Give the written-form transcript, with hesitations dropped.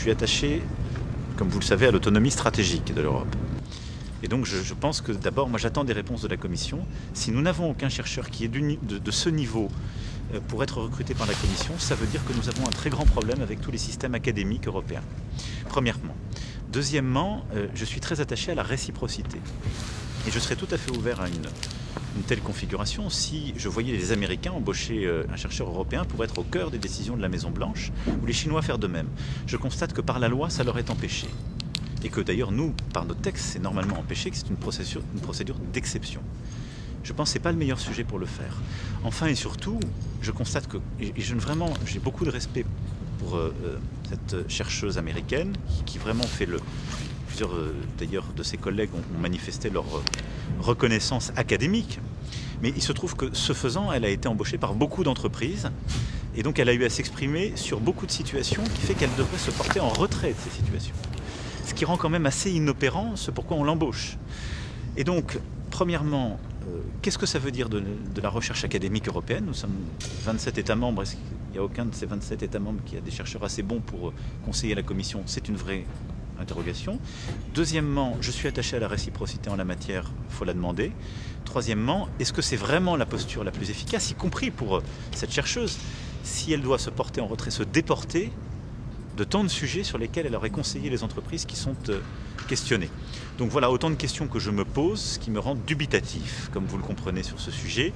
suis attaché, comme vous le savez, à l'autonomie stratégique de l'Europe. Et donc je pense que d'abord, moi j'attends des réponses de la Commission. Si nous n'avons aucun chercheur qui est de ce niveau pour être recruté par la Commission, ça veut dire que nous avons un très grand problème avec tous les systèmes académiques européens. Premièrement. Deuxièmement, je suis très attaché à la réciprocité. Et je serais tout à fait ouvert à une telle configuration si je voyais les Américains embaucher un chercheur européen pour être au cœur des décisions de la Maison-Blanche, ou les Chinois faire de même. Je constate que par la loi, ça leur est empêché. Et que d'ailleurs, nous, par nos textes, c'est normalement empêché, que c'est une procédure d'exception. Je pense que ce n'est pas le meilleur sujet pour le faire. Enfin et surtout, je constate que, j'ai beaucoup de respect pour cette chercheuse américaine qui vraiment fait plusieurs d'ailleurs de ses collègues ont manifesté leur reconnaissance académique. Mais il se trouve que ce faisant, elle a été embauchée par beaucoup d'entreprises et donc elle a eu à s'exprimer sur beaucoup de situations qui fait qu'elle devrait se porter en retrait de ces situations. Ce qui rend quand même assez inopérant ce pourquoi on l'embauche. Et donc, premièrement, qu'est-ce que ça veut dire de la recherche académique européenne? Nous sommes 27 États membres. Est-ce qu'il n'y a aucun de ces 27 États membres qui a des chercheurs assez bons pour conseiller la Commission? C'est une vraie interrogation. Deuxièmement, je suis attaché à la réciprocité en la matière, il faut la demander. Troisièmement, est-ce que c'est vraiment la posture la plus efficace, y compris pour cette chercheuse, si elle doit se porter en retrait, se déporter de tant de sujets sur lesquels elle aurait conseillé les entreprises qui sont questionnées. Donc voilà autant de questions que je me pose, qui me rendent dubitatif, comme vous le comprenez sur ce sujet.